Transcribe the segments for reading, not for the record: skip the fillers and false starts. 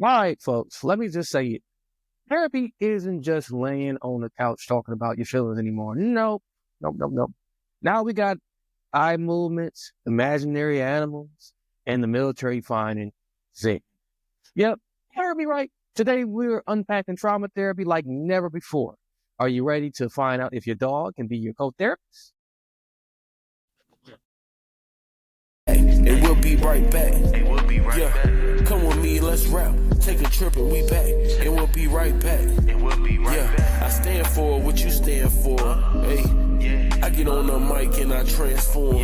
All right, folks, let me just say it. Therapy isn't just laying on the couch talking about your feelings anymore. Nope, nope, nope, nope. Now we got eye movements, imaginary animals, and the military finding Zen. Yep, therapy, right? Today we're unpacking trauma therapy like never before. Are you ready to find out if your dog can be your co-therapist? And we'll be right back. Yeah, come with me, let's rap. Take a trip and we back. And we'll be right back. Yeah, I stand for what you stand for. Hey, I get on the mic and I transform.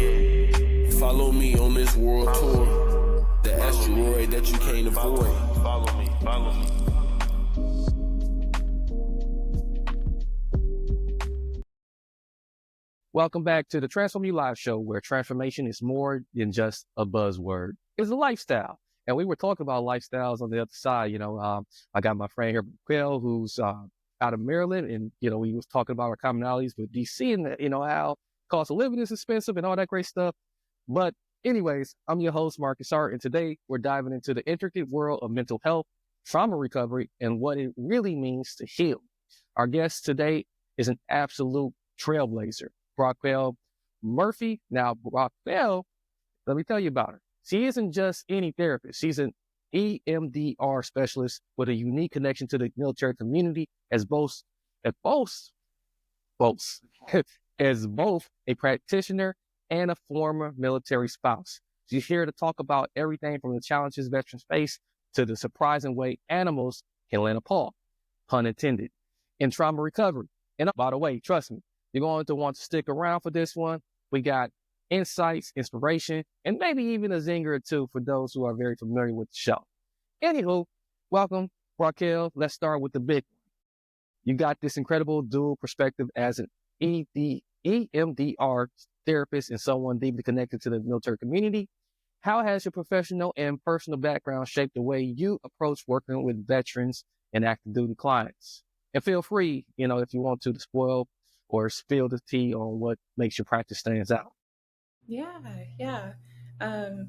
Follow me on this world tour. The asteroid that you can't avoid. Follow me, follow me. Welcome back to the Transform You Live show, where transformation is more than just a buzzword. It's a lifestyle. And we were talking about lifestyles on the other side. I got my friend here, Raquel, who's out of Maryland. And, we was talking about our commonalities with DC and, how cost of living is expensive and all that great stuff. But anyways, I'm your host, Marcus Hart. And today we're diving into the intricate world of mental health, trauma recovery, and what it really means to heal. Our guest today is an absolute trailblazer. Rockwell Murphy. Now, Raquel, let me tell you about her. She isn't just any therapist. She's an EMDR specialist with a unique connection to the military community as both, as both, as both a practitioner and a former military spouse. She's here to talk about everything from the challenges veterans face to the surprising way animals can land a paw, pun intended, in trauma recovery. And by the way, trust me, you're going to want to stick around for this one. We got insights, inspiration, and maybe even a zinger or two for those who are very familiar with the show. Anywho, welcome, Raquel. Let's start with the big one. You got this incredible dual perspective as an EMDR therapist and someone deeply connected to the military community. How has your professional and personal background shaped the way you approach working with veterans and active duty clients? And feel free, if you want to spoil or spill the tea on what makes your practice stands out. Yeah, yeah.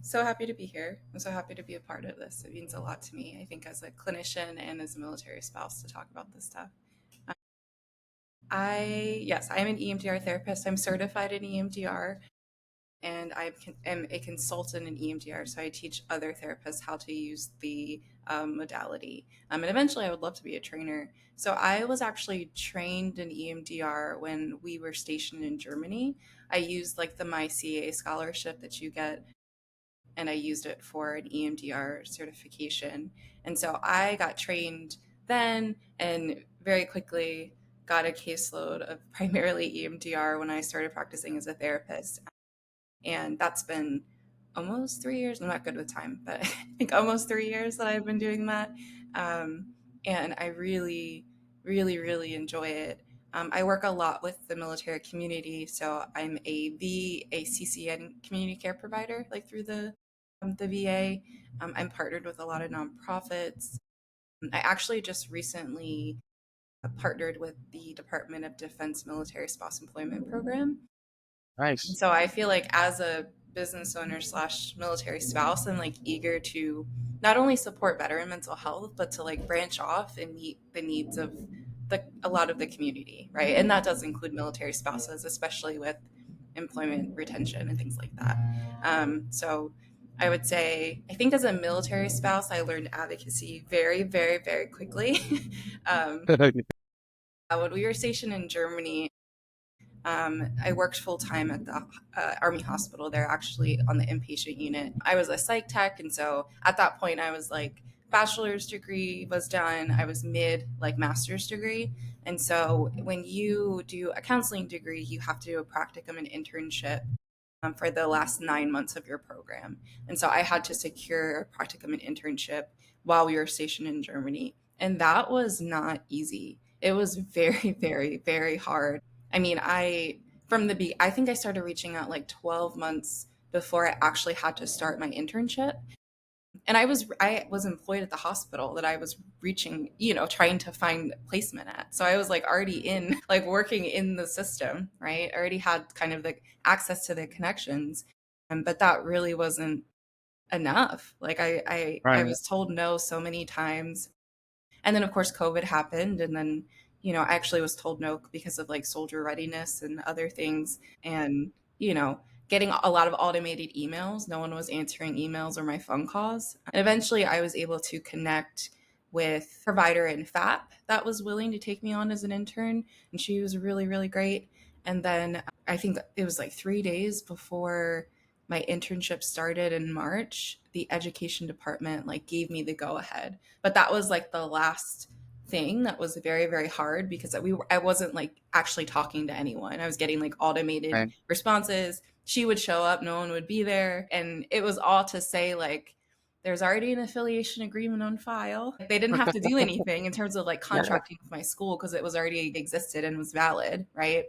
So happy to be here. I'm so happy to be a part of this. It means a lot to me, I think, as a clinician and as a military spouse to talk about this stuff. Um, yes, I'm an EMDR therapist. I'm certified in EMDR and I am a consultant in EMDR. So I teach other therapists how to use the modality. And eventually I would love to be a trainer. So I was actually trained in EMDR when we were stationed in Germany. I used like the MyCA scholarship that you get, and I used it for an EMDR certification. And so I got trained then and very quickly got a caseload of primarily EMDR when I started practicing as a therapist. And that's been almost 3 years. I'm not good with time, but I think almost 3 years that I've been doing that. And I really, really, really enjoy it. I work a lot with the military community. So I'm a CCN community care provider, like through the VA. I'm partnered with a lot of nonprofits. I actually just recently partnered with the Department of Defense Military Spouse Employment Program. Nice. So I feel like as a business owner slash military spouse, I'm like eager to not only support veteran mental health, but to like branch off and meet the needs of a lot of the community, right? And that does include military spouses, especially with employment retention and things like that. So I would say, I think as a military spouse, I learned advocacy very, very, very quickly. um, when we were stationed in Germany, I worked full time at the Army hospital there, actually on the inpatient unit. I was a psych tech, and so at that point, I was like, bachelor's degree was done. I was mid like master's degree, and so when you do a counseling degree, you have to do a practicum and internship for the last 9 months of your program. And so I had to secure a practicum and internship while we were stationed in Germany, and that was not easy. It was very, very, very hard. I mean, I think I started reaching out like 12 months before I actually had to start my internship. And I was employed at the hospital that I was reaching, trying to find placement at. So I was like already in like working in the system, right? I already had kind of the access to the connections. But that really wasn't enough. Like I Right. was told no so many times. And then of course COVID happened, and then I actually was told no because of like soldier readiness and other things, and you know getting a lot of automated emails. No one was answering emails or my phone calls. And eventually I was able to connect with a provider in FAP that was willing to take me on as an intern, and she was really, really great. And then I think it was like 3 days before my internship started in March, the education department like gave me the go ahead. But that was like the last thing that was very, very hard because I wasn't like actually talking to anyone. I was getting like automated Right. responses. She would show up, no one would be there, and it was all to say like there's already an affiliation agreement on file. They didn't have to do anything in terms of like Yeah. contracting with my school because it was already existed and was valid, right?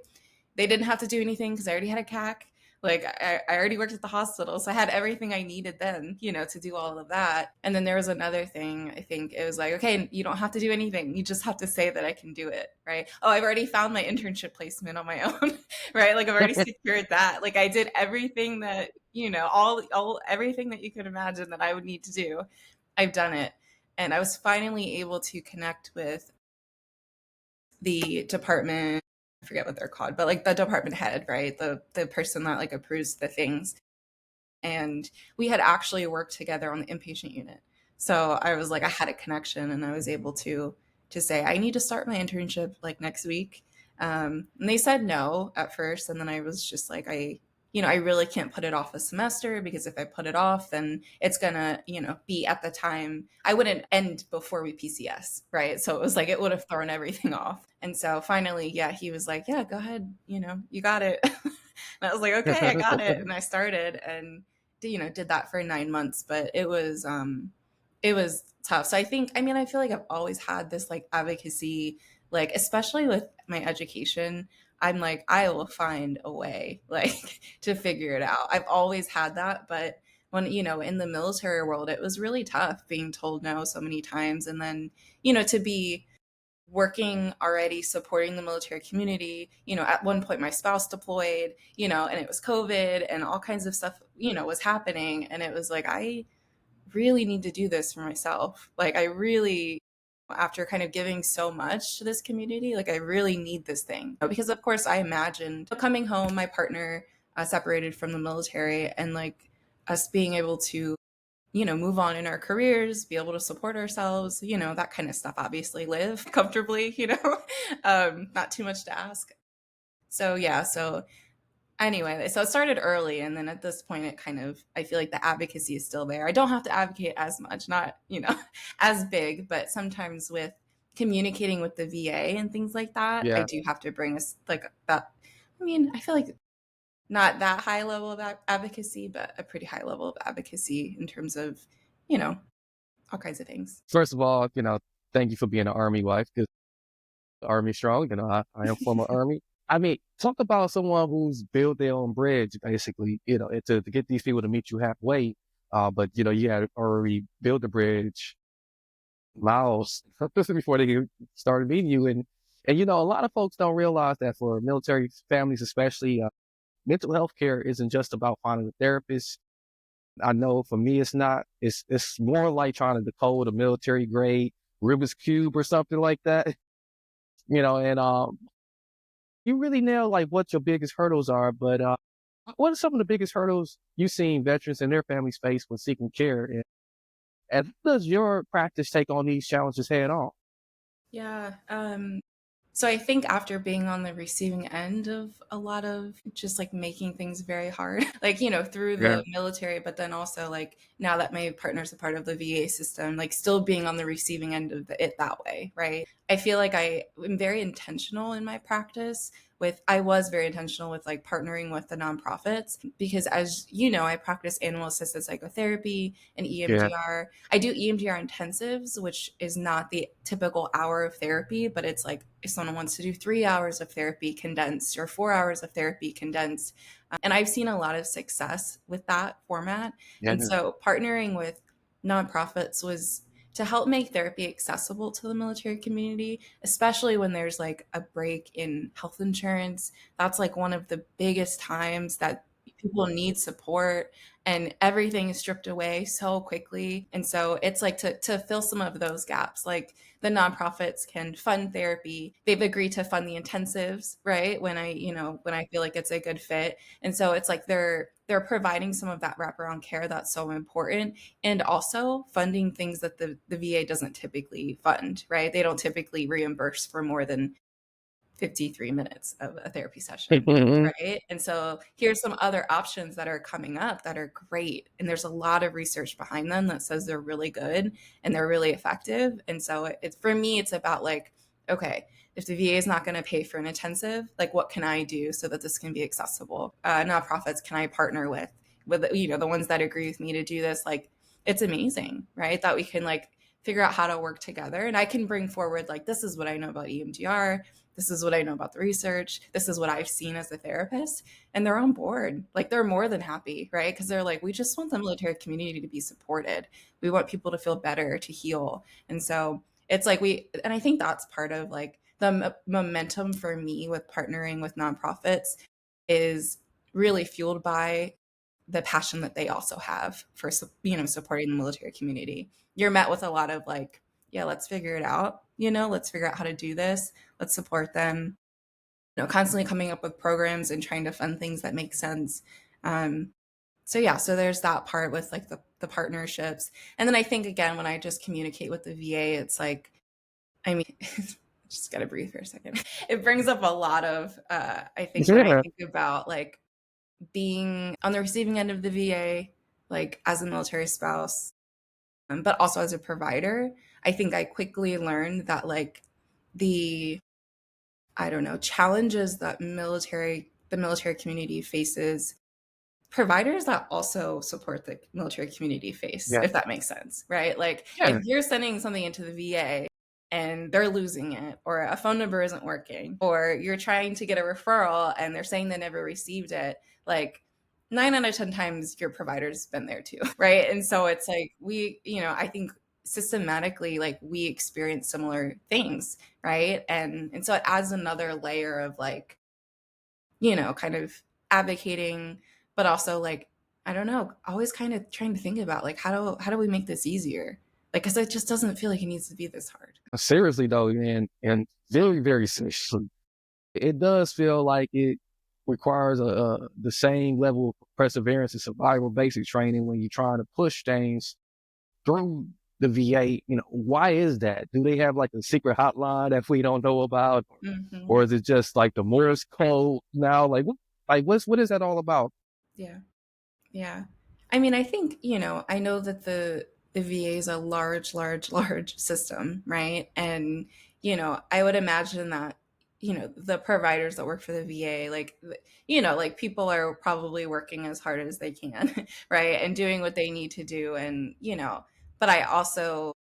They didn't have to do anything because I already had a CAC. Like I already worked at the hospital, so I had everything I needed then, to do all of that. And then there was another thing. I think it was like, okay, you don't have to do anything. You just have to say that I can do it, right? Oh, I've already found my internship placement on my own, right? Like I've already secured that. Like I did everything that all everything that you could imagine that I would need to do. I've done it, and I was finally able to connect with the department. I forget what they're called, but like the department head, right? The person that like approves the things. And we had actually worked together on the inpatient unit. So I was like, I had a connection, and I was able to say I need to start my internship like next week. And they said no at first, and then I was just like, I really can't put it off a semester because if I put it off, then it's gonna, be at the time I wouldn't end before we PCS, right? So it was like it would have thrown everything off. And so finally, yeah, he was like, yeah, go ahead, you got it. And I was like, okay, I got it, and I started and did that for 9 months, but it was tough. So I feel like I've always had this like advocacy, like especially with my education. I'm like, I will find a way like to figure it out. I've always had that, but when in the military world, it was really tough being told no so many times, and then to be working already supporting the military community. At one point my spouse deployed, and it was COVID and all kinds of stuff, was happening. And it was like, I really need to do this for myself. Like, I really, after kind of giving so much to this community, like, I really need this thing. Because, of course, I imagined coming home, my partner separated from the military, and like us being able to move on in our careers, be able to support ourselves, that kind of stuff, obviously, live comfortably, not too much to ask. So, yeah. So, anyway, so it started early. And then at this point, I feel like the advocacy is still there. I don't have to advocate as much, not, as big, but sometimes with communicating with the VA and things like that, I Yeah. do have to bring us like that. I feel like not that high level of advocacy, but a pretty high level of advocacy in terms of, you know, all kinds of things. First of all, thank you for being an Army wife, because the Army is strong. I am former Army. I mean, talk about someone who's built their own bridge, basically, and to get these people to meet you halfway. But, you had already built the bridge miles before they started meeting you. And, a lot of folks don't realize that for military families, especially, mental health care isn't just about finding a therapist. I know for me, it's not. It's more like trying to decode a military grade Rubik's Cube or something like that. And you really nail like what your biggest hurdles are. But what are some of the biggest hurdles you've seen veterans and their families face when seeking care? And how does your practice take on these challenges head on? Yeah. So I think after being on the receiving end of a lot of just like making things very hard, like, through Yeah. the military, but then also like now that my partner's a part of the VA system, like still being on the receiving end of it that way, right? I feel like I am very intentional in my practice I was very intentional with like partnering with the nonprofits because as I practice animal assisted psychotherapy and Yeah. EMDR. I do EMDR intensives, which is not the typical hour of therapy, but it's like if someone wants to do 3 hours of therapy condensed or 4 hours of therapy condensed. And I've seen a lot of success with that format. Yeah. And so partnering with nonprofits was to help make therapy accessible to the military community, especially when there's like a break in health insurance. That's like one of the biggest times that people need support, and everything is stripped away so quickly. And so it's like to fill some of those gaps, like the nonprofits can fund therapy. They've agreed to fund the intensives, right? When I feel like it's a good fit. And so it's like they're providing some of that wraparound care that's so important, and also funding things that the VA doesn't typically fund, right? They don't typically reimburse for more than 53 minutes of a therapy session, right? And so here's some other options that are coming up that are great. And there's a lot of research behind them that says they're really good and they're really effective. And so it's for me, it's about like, okay, if the VA is not going to pay for an intensive, like what can I do so that this can be accessible? Nonprofits can I partner with the ones that agree with me to do this? Like it's amazing, right? That we can like figure out how to work together, and I can bring forward like this is what I know about EMDR, this is what I know about the research, this is what I've seen as a therapist, and they're on board. Like they're more than happy, right? Because they're like, we just want the military community to be supported. We want people to feel better, to heal. And so it's like and I think that's part of like the momentum for me with partnering with nonprofits is really fueled by the passion that they also have for supporting the military community. You're met with a lot of like, yeah, let's figure it out, let's figure out how to do this, let's support them, constantly coming up with programs and trying to fund things that make sense. So yeah, so there's that part with like the partnerships. And then I think again, when I just communicate with the VA, it's like, I mean, just gotta breathe for a second. It brings up a lot of I think when I Yeah. think about like being on the receiving end of the VA, like as a military spouse, but also as a provider, I think I quickly learned that like the, I don't know, challenges that the military community faces, providers that also support the military community face, Yeah. if that makes sense, right? Like if Yeah. you're sending something into the VA and they're losing it, or a phone number isn't working, or you're trying to get a referral and they're saying they never received it, like 9 out of 10 times your provider's been there too, right? And so it's like I think systematically, like we experience similar things, right? And so it adds another layer of like, kind of advocating, but also like, I don't know, always kind of trying to think about like how do we make this easier? Like, because it just doesn't feel like it needs to be this hard. Seriously though, and very, very seriously, it does feel like it requires the same level of perseverance and survival basic training when you're trying to push things through the VA. Why is that? Do they have like a secret hotline that we don't know about, Hmm. or is it just like the Morse code now? What is that all about? Yeah. Yeah. I mean, I think, I know that the VA is a large, large, large system, right? And, I would imagine that, the providers that work for the VA, like, like people are probably working as hard as they can, right? And doing what they need to do. And, but I also,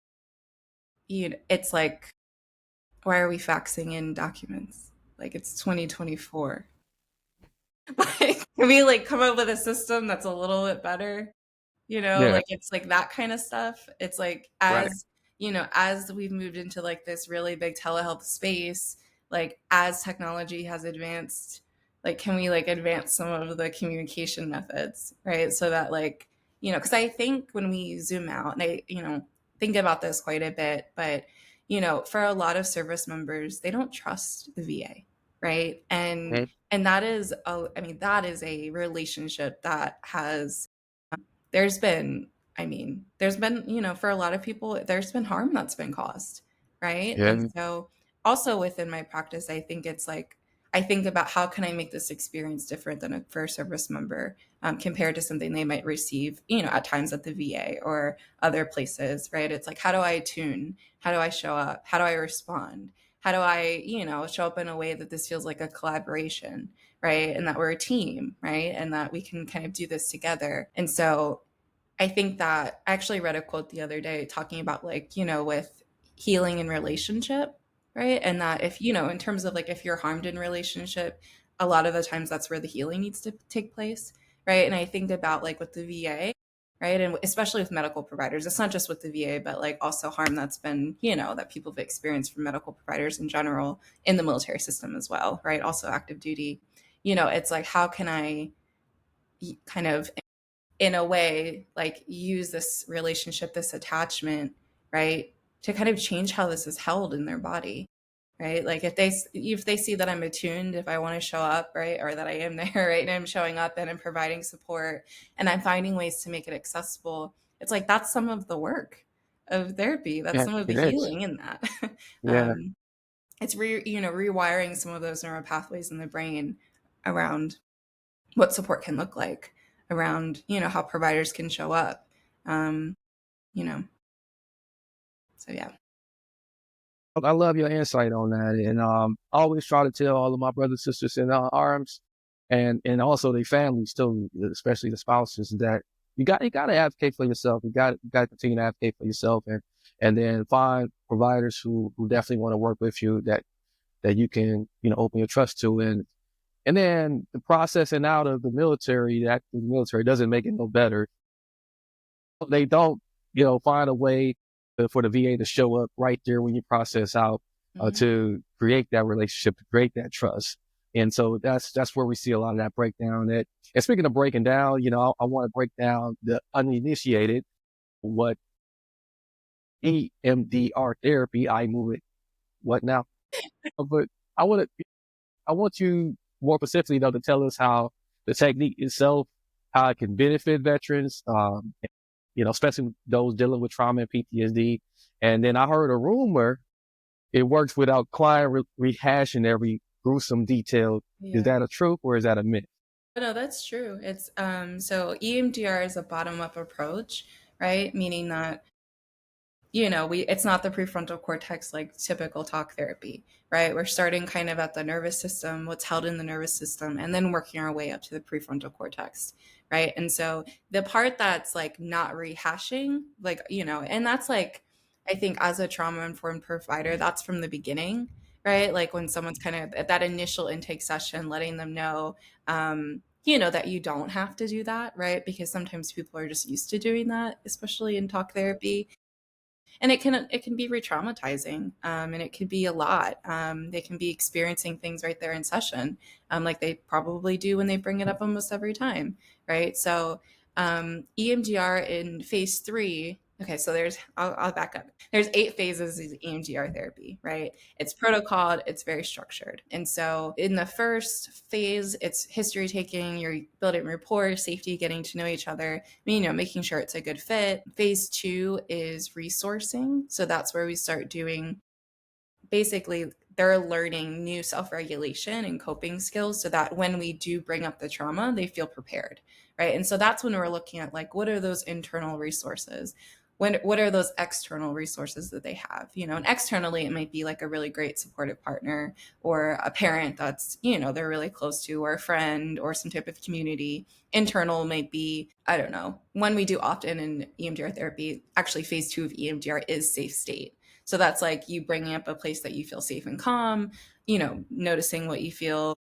it's like, why are we faxing in documents? Like it's 2024. Like, can we like come up with a system that's a little bit better? Yeah. Like it's like that kind of stuff. It's like Right. as we've moved into like this really big telehealth space, like as technology has advanced, like can we like advance some of the communication methods, right? So that like, because I think when we zoom out, and I, think about this quite a bit, but for a lot of service members, they don't trust the VA, right? And that is that is a relationship that has there's been, there's been, for a lot of people, there's been harm that's been caused, right? And Yeah. so also within my practice, I think it's like, I think about how can I make this experience different than for a service member, compared to something they might receive, at times at the VA or other places, right? It's like, how do I tune? How do I show up? How do I respond? How do I, show up in a way that this feels like a collaboration, right? And that we're a team, right? And that we can kind of do this together. And so I think that I actually read a quote the other day talking about like, with healing in relationship, right? And that if, in terms of like if you're harmed in relationship, a lot of the times that's where the healing needs to take place, right? And I think about like with the VA, right? And especially with medical providers, it's not just with the VA, but like also harm that's been, that people have experienced from medical providers in general in the military system as well, right? Also active duty. It's like, how can I kind of in a way like use this relationship, this attachment, right, to kind of change how this is held in their body, right? Like if they see that I'm attuned, if I want to show up, right, or that I am there, right, and I'm showing up and I'm providing support and I'm finding ways to make it accessible, it's like that's some of the work of therapy. That's Yeah, some of the it is. healing in that. Yeah. um, it's rewiring some of those neural pathways in the brain around what support can look like, around how providers can show up, um, you know. So yeah. I love your insight on that, and I always try to tell all of my brothers sisters in arms, and also their families too, especially the spouses, that you got to advocate for yourself. You got to continue to advocate for yourself, and then find providers who definitely want to work with you, that you can open your trust to, and then the processing out of the military, that the military doesn't make it no better. They don't, find a way for the VA to show up right there when you process out, Mm-hmm. to create that relationship, to create that trust. And so that's where we see a lot of that breakdown. And speaking of breaking down, I want to break down the uninitiated, what EMDR therapy, I move it, what now? But I want to, I want you more specifically, though, to tell us how the technique itself, how it can benefit veterans, especially those dealing with trauma and PTSD. And then I heard a rumor it works without client rehashing every gruesome detail. Is Yeah. that a truth or is that a myth? No, that's true. It's so EMDR is a bottom up approach, right? Meaning that it's not the prefrontal cortex like typical talk therapy, right? We're starting kind of at the nervous system, what's held in the nervous system, and then working our way up to the prefrontal cortex, right? And so the part that's like not rehashing, like, and that's like, I think as a trauma informed provider, that's from the beginning, right? Like when someone's kind of at that initial intake session, letting them know, that you don't have to do that, right? Because sometimes people are just used to doing that, especially in talk therapy, and it can be re-traumatizing, and it could be a lot. They can be experiencing things right there in session, like they probably do when they bring it up almost every time, right? So EMDR in phase 3. Okay, so I'll back up. There's 8 phases of EMDR therapy, right? It's protocoled, it's very structured. And so in the first phase, it's history taking, you're building rapport, safety, getting to know each other, making sure it's a good fit. Phase 2 is resourcing. So that's where we start doing, basically they're learning new self-regulation and coping skills so that when we do bring up the trauma, they feel prepared, right? And so that's when we're looking at like, what are those internal resources? What are those external resources that they have? And externally, it might be like a really great supportive partner or a parent that's, they're really close to, or a friend or some type of community. Internal might be, I don't know, one we do often in EMDR therapy, actually phase 2 of EMDR is safe state. So that's like you bringing up a place that you feel safe and calm, noticing what you feel,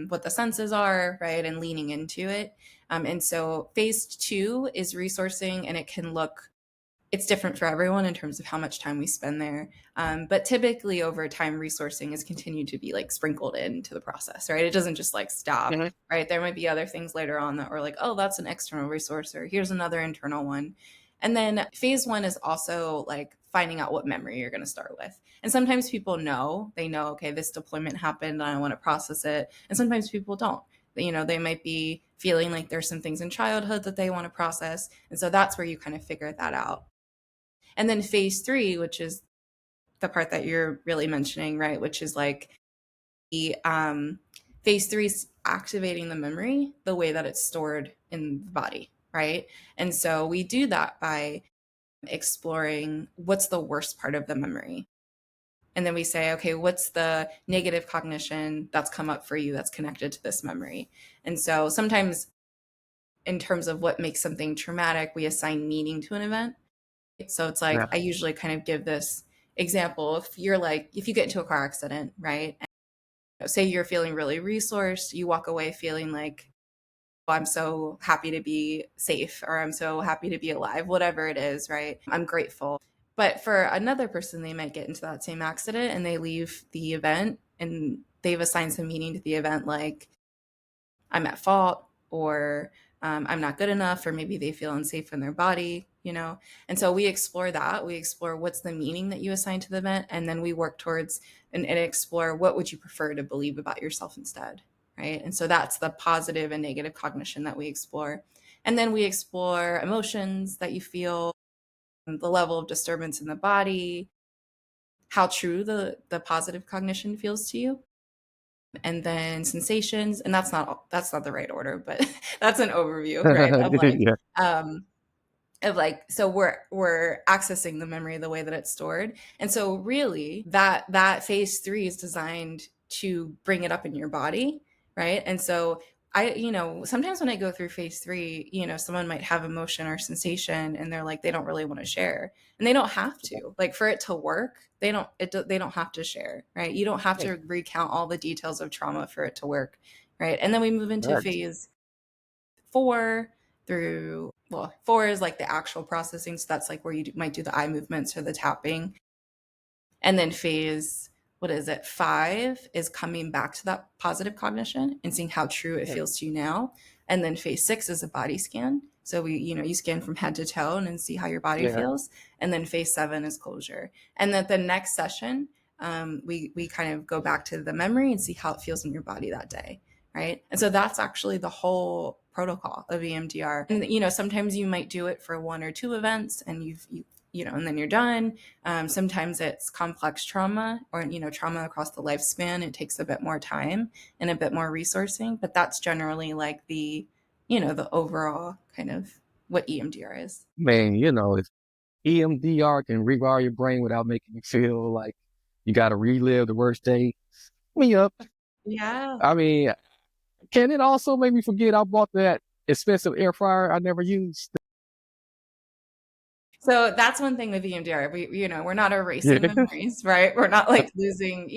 what the senses are, right, and leaning into it. And so phase 2 is resourcing, and it's different for everyone in terms of how much time we spend there. But typically over time, resourcing is continued to be like sprinkled into the process, right? It doesn't just like stop, Mhm. right? There might be other things later on that were like, oh, that's an external resource, or here's another internal one. And then phase 1 is also like finding out what memory you're going to start with. And sometimes people they know, okay, this deployment happened and I want to process it. And sometimes people don't. They might be feeling like there's some things in childhood that they want to process. And so that's where you kind of figure that out. And then phase 3, which is the part that you're really mentioning, right? Which is like the phase 3 is activating the memory the way that it's stored in the body, right? And so we do that by exploring what's the worst part of the memory. And then we say, okay, what's the negative cognition that's come up for you that's connected to this memory? And so sometimes, in terms of what makes something traumatic, we assign meaning to an event. So it's like, Yeah. I usually kind of give this example. If you get into a car accident, right? And say you're feeling really resourced, you walk away feeling like, oh, I'm so happy to be safe, or I'm so happy to be alive, whatever it is, right? I'm grateful. But for another person, they might get into that same accident and they leave the event and they've assigned some meaning to the event, like I'm at fault, or I'm not good enough, or maybe they feel unsafe in their body, And so we explore that. We explore what's the meaning that you assign to the event, and then we work towards and explore what would you prefer to believe about yourself instead, right? And so that's the positive and negative cognition that we explore. And then we explore emotions that you feel, the level of disturbance in the body, how true the positive cognition feels to you, and then sensations. And that's not the right order, but that's an overview, right? Yeah. Of like, so we're accessing the memory the way that it's stored. And so really that phase 3 is designed to bring it up in your body, right? And so sometimes when I go through phase 3, someone might have emotion or sensation and they're like, they don't really want to share, and they don't have to. Like, for it to work, they don't have to share, right? You don't have to recount all the details of trauma for it to work, right? And then we move into Right. phase 4 through, well, 4 is like the actual processing. So that's like where you might do the eye movements or the tapping. And then phase, what is it, 5 is coming back to that positive cognition and seeing how true it feels to you now. And then phase 6 is a body scan. So you scan from head to toe and then see how your body Yeah. feels. And then phase 7 is closure. And then the next session, we kind of go back to the memory and see how it feels in your body that day, right? And so that's actually the whole protocol of EMDR. And sometimes you might do it for 1 or 2 events, and and then you're done. Sometimes it's complex trauma, or trauma across the lifespan. It takes a bit more time and a bit more resourcing, but that's generally like the overall kind of what EMDR is. Man, if EMDR can rewire your brain without making you feel like you got to relive the worst day, me up. Yeah. I mean, can it also make me forget I bought that expensive air fryer I never used? So that's one thing with EMDR. We're not erasing Yeah. memories, right? We're not like losing,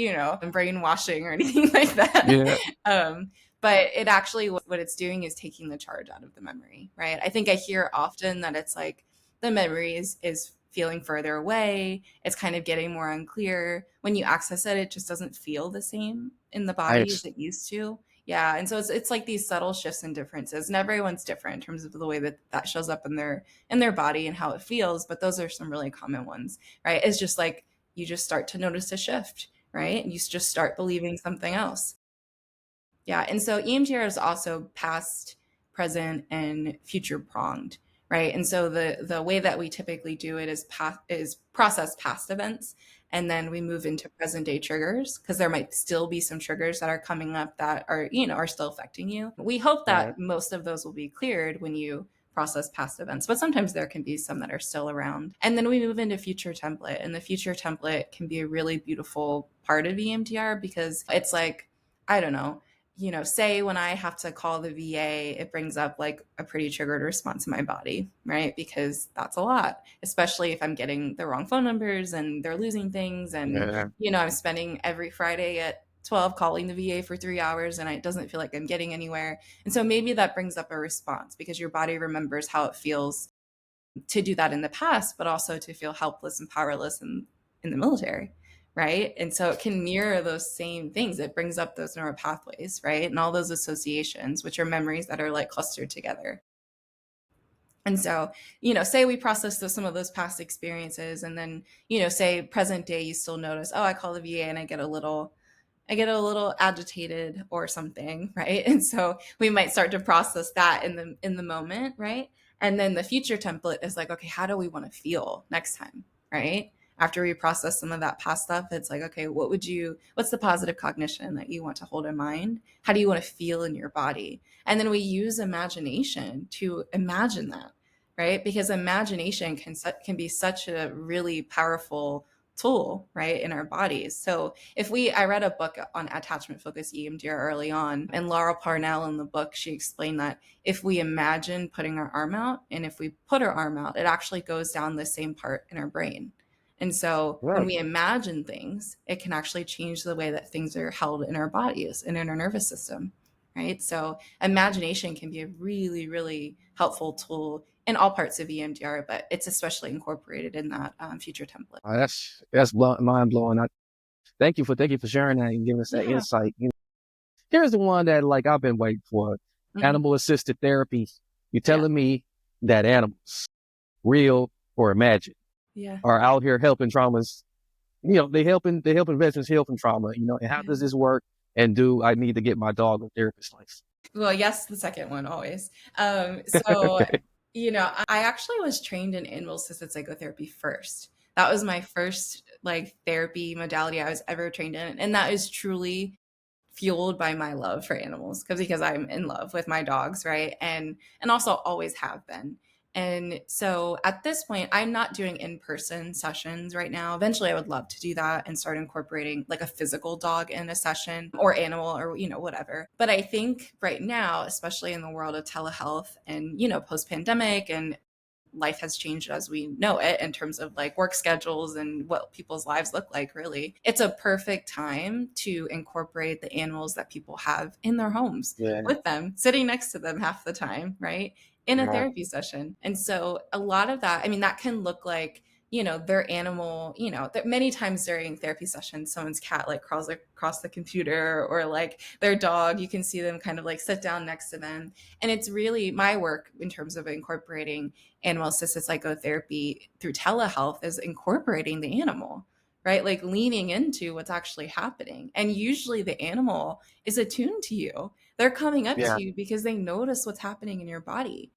brainwashing or anything like that. Yeah. But it actually, what it's doing is taking the charge out of the memory, right? I think I hear often that it's like the memory is feeling further away. It's kind of getting more unclear. When you access it, it just doesn't feel the same in the body as Nice. it used to. Yeah, and so it's like these subtle shifts and differences, and everyone's different in terms of the way that shows up in their body and how it feels. But those are some really common ones, right? It's just like you just start to notice a shift, right? And you just start believing something else. Yeah, and so EMDR is also past, present, and future pronged, right? And so the way that we typically do it is process past events, and then we move into present day triggers, because there might still be some triggers that are coming up that are still affecting you. We hope Yeah. that most of those will be cleared when you process past events, but sometimes there can be some that are still around. And then we move into future template, and the future template can be a really beautiful part of EMDR, because it's like, I don't know, say when I have to call the VA, it brings up like a pretty triggered response in my body, right? Because that's a lot, especially if I'm getting the wrong phone numbers and they're losing things. And, Yeah. I'm spending every Friday at 12 calling the VA for 3 hours, and it doesn't feel like I'm getting anywhere. And so maybe that brings up a response, because your body remembers how it feels to do that in the past, but also to feel helpless and powerless in the military, right? And so it can mirror those same things. It brings up those neural pathways, right? And all those associations, which are memories that are like clustered together. And so, say we process some of those past experiences, and then, say present day, you still notice, oh, I call the VA and I get a little agitated or something, right? And so we might start to process that in the moment, right? And then the future template is like, okay, how do we want to feel next time, right? After we process some of that past stuff, it's like, okay, what's the positive cognition that you want to hold in mind? How do you want to feel in your body? And then we use imagination to imagine that, right? Because imagination can be such a really powerful tool, right, in our bodies. So I read a book on attachment focused EMDR early on, and Laura Parnell in the book, she explained that if we imagine putting our arm out, and if we put our arm out, it actually goes down the same part in our brain. And so when Right. we imagine things, it can actually change the way that things are held in our bodies and in our nervous system, right? So imagination can be a really, really helpful tool in all parts of EMDR, but it's especially incorporated in that future template. That's mind blowing. Thank you for sharing that and giving us that Yeah. insight. Here's the one that like I've been waiting for: Mhm. animal assisted therapy. You're telling me that animals, real or imagined, Yeah. are out here helping traumas. They helping veterans heal from trauma. And how does this work? And do I need to get my dog a therapist license? Well, yes, the second one always. So, I actually was trained in animal assisted psychotherapy first. That was my first like therapy modality I was ever trained in. And that is truly fueled by my love for animals because I'm in love with my dogs, right? And also always have been. And so at this point, I'm not doing in-person sessions right now. Eventually, I would love to do that and start incorporating like a physical dog in a session or animal or whatever. But I think right now, especially in the world of telehealth and post-pandemic and life has changed as we know it in terms of like work schedules and what people's lives look like, really. It's a perfect time to incorporate the animals that people have in their homes Yeah. with them, sitting next to them half the time, right? In a therapy session. And so a lot of that, I mean, that can look like, their animal, that many times during therapy sessions, someone's cat like crawls across the computer or like their dog, you can see them kind of like sit down next to them. And it's really my work in terms of incorporating animal assisted psychotherapy through telehealth is incorporating the animal, right? Like leaning into what's actually happening. And usually the animal is attuned to you. They're coming up Yeah. to you because they notice what's happening in your body.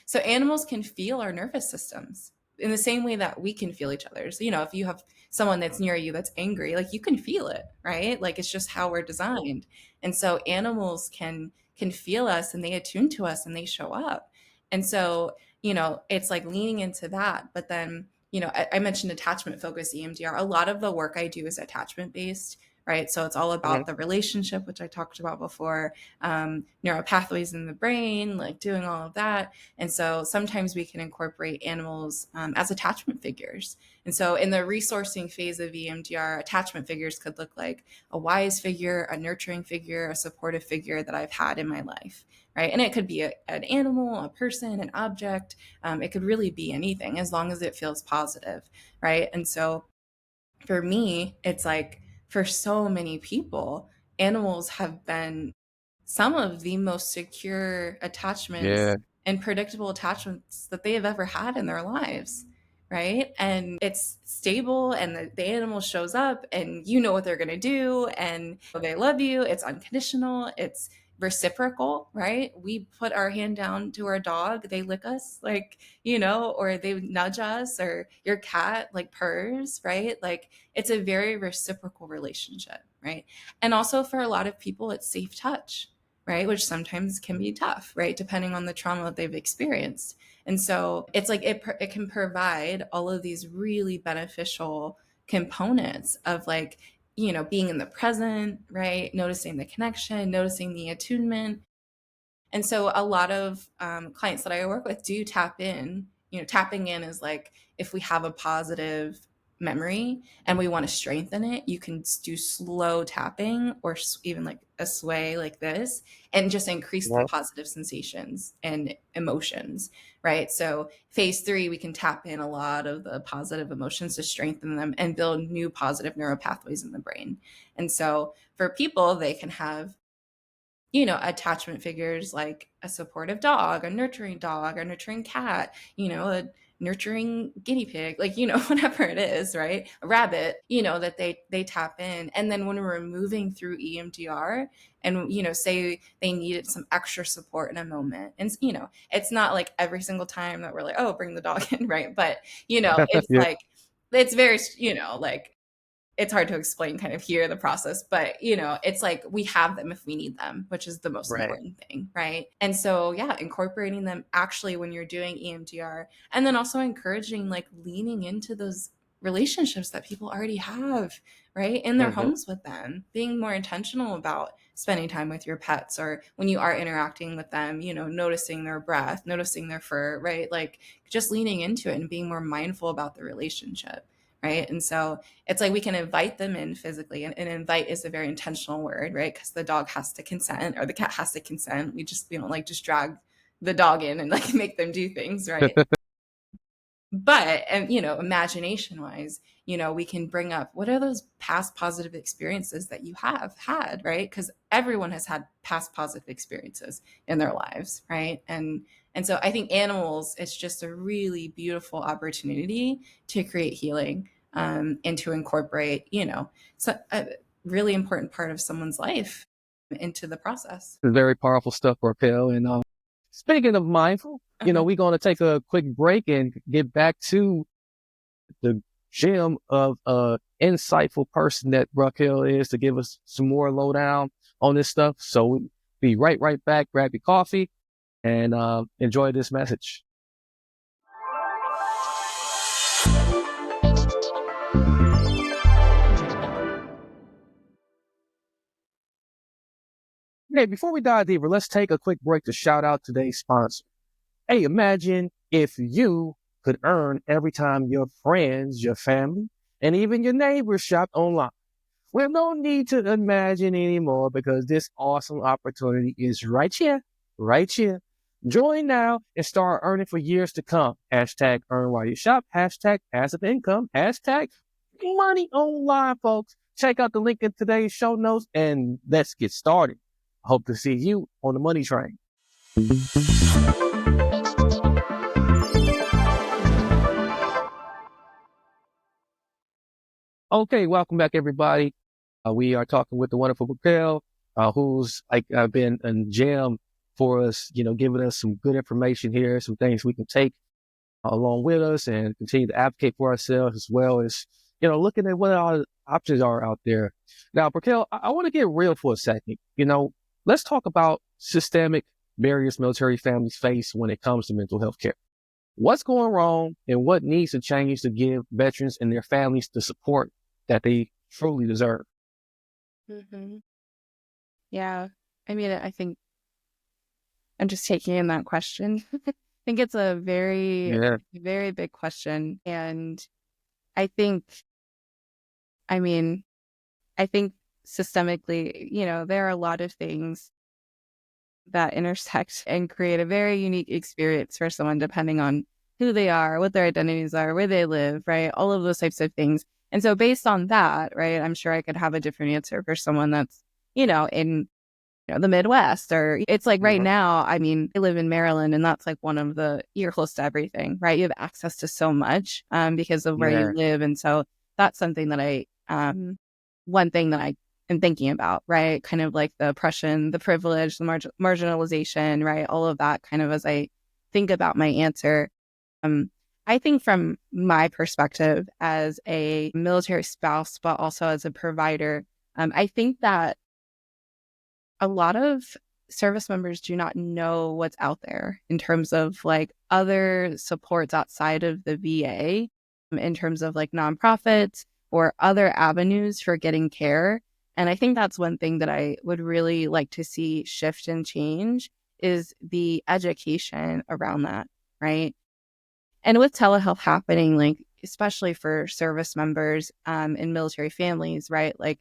So animals can feel our nervous systems in the same way that we can feel each other's. If you have someone that's near you that's angry, like you can feel it, right? Like it's just how we're designed. And so animals can feel us and they attune to us and they show up. And so, it's like leaning into that. But then, I mentioned attachment focused EMDR. A lot of the work I do is attachment based, right? So it's all about the relationship, which I talked about before, neural pathways in the brain, like doing all of that. And so sometimes we can incorporate animals as attachment figures. And so in the resourcing phase of EMDR, attachment figures could look like a wise figure, a nurturing figure, a supportive figure that I've had in my life, right? And it could be an animal, a person, an object. It could really be anything as long as it feels positive, right? And so for me, it's like for so many people, animals have been some of the most secure attachments Yeah. and predictable attachments that they have ever had in their lives, right? And it's stable and the animal shows up and you know what they're going to do and they love you. It's unconditional. It's reciprocal, right? We put our hand down to our dog, they lick us, like, or they nudge us, or your cat like purrs, right? Like it's a very reciprocal relationship, right? And also for a lot of people, it's safe touch, right? Which sometimes can be tough, right? Depending on the trauma that they've experienced. And so it's like it can provide all of these really beneficial components of like, being in the present, right? Noticing the connection, noticing the attunement. And so a lot of clients that I work with do tap in. Tapping in is like if we have a positive memory and we want to strengthen it, you can do slow tapping or even like a sway like this and just increase the Yeah. positive sensations and emotions, right? So phase 3, we can tap in a lot of the positive emotions to strengthen them and build new positive neural pathways in the brain. And so for people, they can have attachment figures like a supportive dog, a nurturing cat, a nurturing guinea pig, like, whatever it is, right? A rabbit, that they tap in. And then when we're moving through EMDR and, say they needed some extra support in a moment. And, it's not like every single time that we're like, oh, bring the dog in, right? But, it's Yeah. like, it's very, like it's hard to explain kind of here the process, but it's like we have them if we need them, which is the most Right. important thing, right? And so yeah, incorporating them actually when you're doing EMDR, and then also encouraging like leaning into those relationships that people already have, right, in their Mm-hmm. homes with them, being more intentional about spending time with your pets, or when you are interacting with them, noticing their breath, noticing their fur, right? Like just leaning into it and being more mindful about the relationship, right? And so it's like we can invite them in physically, and invite is a very intentional word, right? Because the dog has to consent or the cat has to consent. We don't like just drag the dog in and like make them do things, right? But and imagination wise, we can bring up what are those past positive experiences that you have had, right? Because everyone has had past positive experiences in their lives, right? And so I think animals, it's just a really beautiful opportunity to create healing, and to incorporate, so a really important part of someone's life into the process. It's very powerful stuff, Raquel. And speaking of mindful, we're going to take a quick break and get back to the gem of insightful person that Raquel is to give us some more lowdown on this stuff. So we'll be right back. Grab your coffee and enjoy this message. Hey, before we dive deeper, let's take a quick break to shout out today's sponsor. Hey, imagine if you could earn every time your friends, your family, and even your neighbors shopped online. Well, no need to imagine anymore because this awesome opportunity is right here, right here. Join now and start earning for years to come. Hashtag earn while you shop. Hashtag passive income. Hashtag money online, folks. Check out the link in today's show notes and let's get started. I hope to see you on the money train. Okay, welcome back, everybody. We are talking with the wonderful Raquel, who's been a gem for us, giving us some good information here, some things we can take along with us and continue to advocate for ourselves, as well as, looking at what our options are out there. Now, Raquel, I want to get real for a second. Let's talk about systemic barriers military families face when it comes to mental health care. What's going wrong and what needs to change to give veterans and their families the support that they truly deserve? Mm-hmm. Yeah. I mean, I think I'm just taking in that question. I think it's a very, very big question. And I think systemically, there are a lot of things that intersect and create a very unique experience for someone, depending on who they are, what their identities are, where they live, right? All of those types of things. And so based on that, right, I'm sure I could have a different answer for someone that's, in the Midwest, or it's like right now, I live in Maryland, and that's like you're close to everything, right? You have access to so much because of where you live. And so that's something that one thing that I am thinking about, right? Kind of like the oppression, the privilege, the marginalization, right? All of that kind of as I think about my answer. I think from my perspective as a military spouse, but also as a provider, I think that a lot of service members do not know what's out there in terms of like other supports outside of the VA, in terms of like nonprofits or other avenues for getting care. And I think that's one thing that I would really like to see shift and change is the education around that, right? And with telehealth happening, like, especially for service members in military families, right? Like,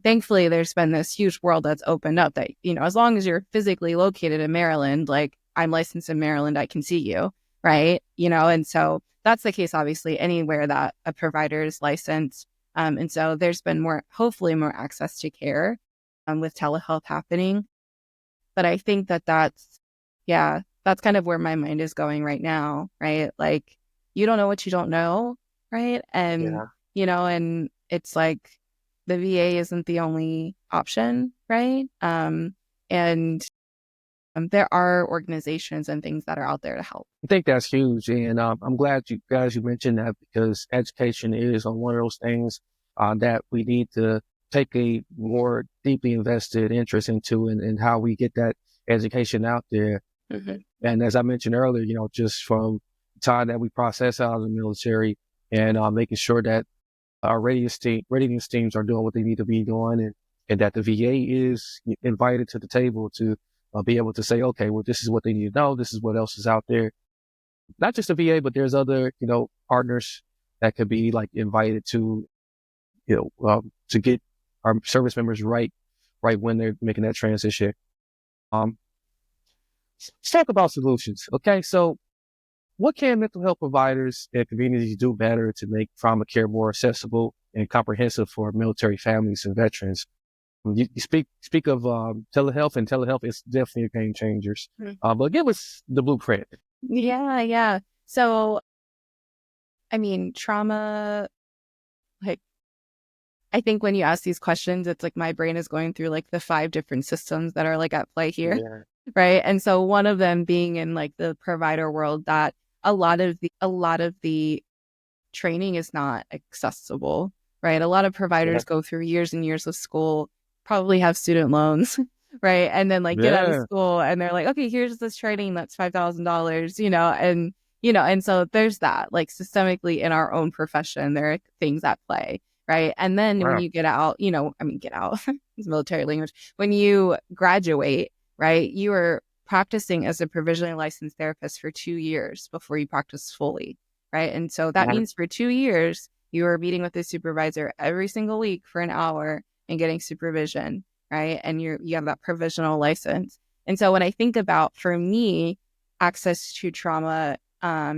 thankfully, there's been this huge world that's opened up that, as long as you're physically located in Maryland, like I'm licensed in Maryland, I can see you, right? And so that's the case, obviously, anywhere that a provider is licensed. And so there's been hopefully more access to care with telehealth happening. But I think that's kind of where my mind is going right now, right? Like, you don't know what you don't know, right? And, and it's like the VA isn't the only option, right? And there are organizations and things that are out there to help. I think that's huge. And I'm glad you mentioned that, because education is one of those things that we need to take a more deeply invested interest into, and how we get that education out there. Mm-hmm. And as I mentioned earlier, just from the time that we process out of the military and making sure that our readiness teams are doing what they need to be doing, and that the VA is invited to the table to be able to say, okay, well, this is what they need to know. This is what else is out there. Not just the VA, but there's other, partners that could be like invited to, to get our service members right when they're making that transition. Let's talk about solutions. Okay. So what can mental health providers and communities do better to make trauma care more accessible and comprehensive for military families and veterans? You speak of telehealth, and telehealth is definitely a game changer. But give us the blueprint. Yeah. So, I mean, trauma, like, I think when you ask these questions, it's like my brain is going through like the 5 different systems that are like at play here. Yeah. Right. And so one of them being in like the provider world, that a lot of the training is not accessible, right? A lot of providers go through years and years of school, probably have student loans, right? And then like get out of school and they're like, okay, here's this training that's $5,000, and so there's that, like, systemically in our own profession, there are things at play, right? And then when you get out, get out, it's military language. When you graduate, right, you are practicing as a provisionally licensed therapist for 2 years before you practice fully. Right. And so that means for 2 years, you are meeting with the supervisor every single week for an hour and getting supervision. Right. And you have that provisional license. And so when I think about, for me, access to trauma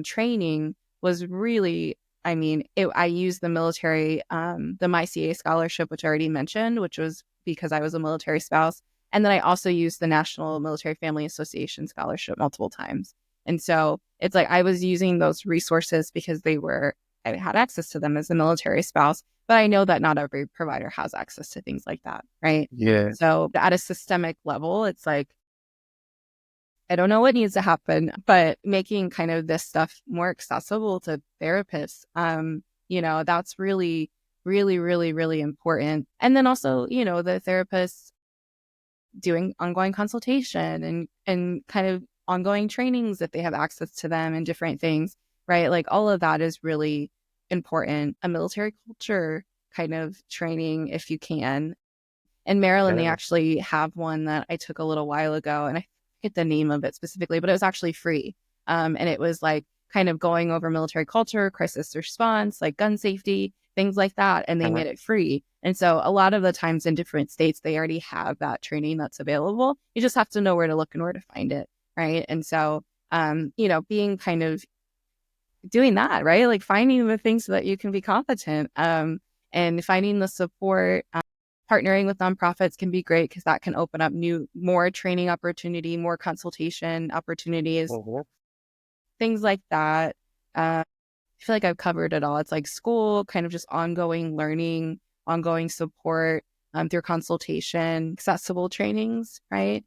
training was really, I used the military, the MyCA scholarship, which I already mentioned, which was because I was a military spouse. And then I also used the National Military Family Association scholarship multiple times. And so it's like I was using those resources because I had access to them as a military spouse, but I know that not every provider has access to things like that, right? Yeah. So at a systemic level, it's like, I don't know what needs to happen, but making kind of this stuff more accessible to therapists, that's really, really, really, really important. And then also, the therapists doing ongoing consultation and kind of ongoing trainings if they have access to them and different things, right? Like all of that is really important. A military culture kind of training, if you can. In Maryland, they actually have one that I took a little while ago, and I forget the name of it specifically, but it was actually free. And it was like kind of going over military culture, crisis response, like gun safety, things like that. And they made it free. And so a lot of the times in different states, they already have that training that's available. You just have to know where to look and where to find it. Right. And so, being kind of doing that, right? Like finding the things so that you can be competent, and finding the support, partnering with nonprofits can be great because that can open up more training opportunity, more consultation opportunities, things like that. I feel like I've covered it all. It's like school, kind of just ongoing learning, ongoing support, through consultation, accessible trainings, right?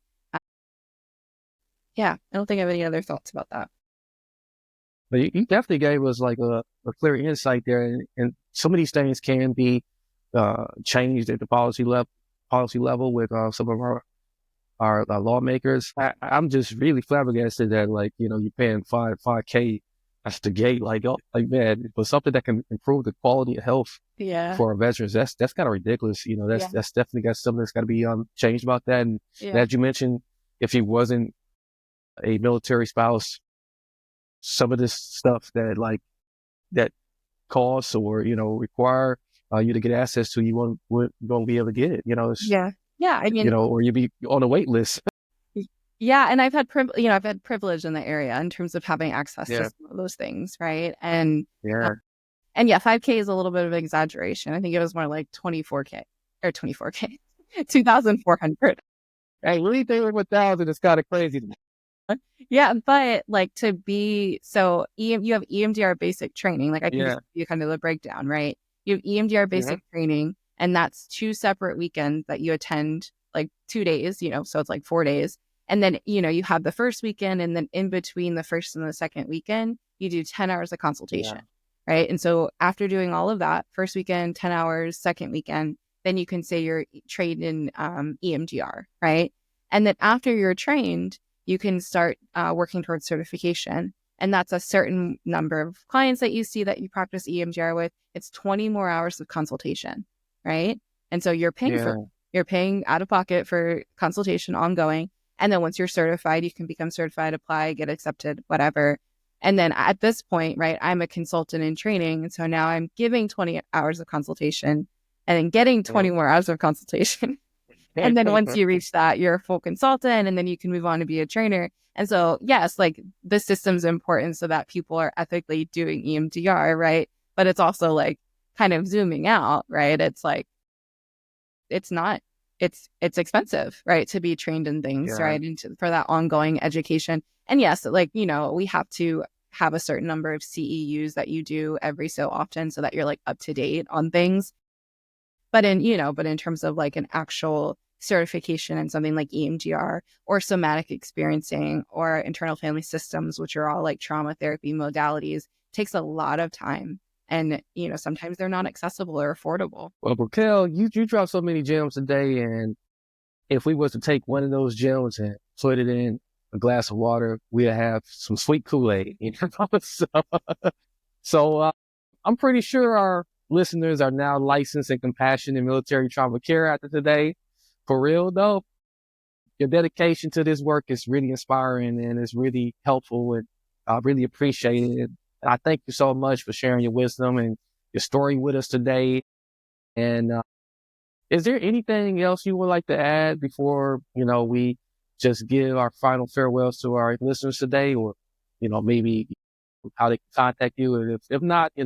Yeah, I don't think I have any other thoughts about that. But you definitely gave us like a clear insight there, and some of these things can be changed at the policy level with some of our lawmakers. I'm just really flabbergasted that, like, you're paying $5K at the gate, like man, but something that can improve the quality of health for our veterans. That's kind of ridiculous. That's definitely got something that's got to be changed about that. And as you mentioned, if he wasn't a military spouse, some of this stuff that costs or require you to get access to, you won't be able to get it. Or you be on a wait list. Yeah, and I've had privilege in the area in terms of having access to some of those things, right? And 5K is a little bit of an exaggeration. I think it was more like 24K, 2,400. Hey, really think 1,000 is kind of crazy to me. Yeah, but like you have EMDR basic training. Like I can just give you kind of the breakdown, right? You have EMDR basic training, and that's 2 separate weekends that you attend, like 2 days, so it's like 4 days. And then, you have the first weekend, and then in between the first and the second weekend, you do 10 hours of consultation, right? And so after doing all of that, first weekend, 10 hours, second weekend, then you can say you're trained in EMDR, right? And then after you're trained, you can start working towards certification. And that's a certain number of clients that you see that you practice EMDR with. It's 20 more hours of consultation, right? And so you're paying out of pocket for consultation ongoing. And then once you're certified, you can become certified, apply, get accepted, whatever. And then at this point, right, I'm a consultant in training. And so now I'm giving 20 hours of consultation and then getting 20 more hours of consultation. And then once you reach that, you're a full consultant, and then you can move on to be a trainer. And so, yes, like the system's important so that people are ethically doing EMDR, right? But it's also like kind of zooming out, right? It's like, it's not it's expensive, right, to be trained in things, Yeah. right, and for that ongoing education. And yes, like, we have to have a certain number of CEUs that you do every so often so that you're like up to date on things. But in terms of like an actual certification in something like EMDR or somatic experiencing or internal family systems, which are all like trauma therapy modalities, takes a lot of time. And, sometimes they're not accessible or affordable. Well, Raquel, you drop so many gems today, and if we was to take one of those gems and put it in a glass of water, we'd have some sweet Kool-Aid. So I'm pretty sure our listeners are now licensed in compassion and military trauma care after today. For real, though, your dedication to this work is really inspiring and it's really helpful, and I really appreciate it. And I thank you so much for sharing your wisdom and your story with us today. And is there anything else you would like to add before, we just give our final farewells to our listeners today, or, maybe how they can contact you? And if not, you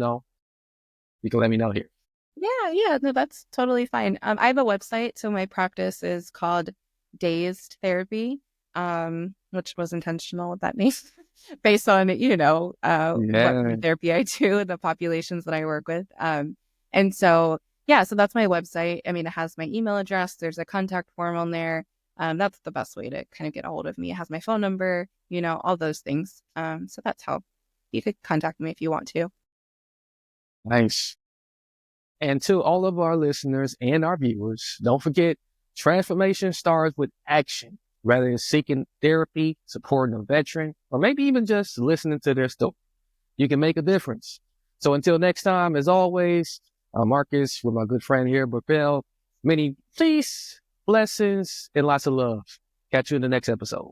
can let me know here. Yeah, no, that's totally fine. I have a website, so my practice is called Dazed Therapy, which was intentional with that name, based on what therapy I do, the populations that I work with, and so yeah, so that's my website. I mean, it has my email address. There's a contact form on there. That's the best way to kind of get a hold of me. It has my phone number, all those things. So that's how you could contact me if you want to. Nice. And to all of our listeners and our viewers, don't forget, transformation starts with action. Rather than seeking therapy, supporting a veteran, or maybe even just listening to their story, you can make a difference. So until next time, as always, I'm Marcus with my good friend here, Raquel. Many peace, blessings, and lots of love. Catch you in the next episode.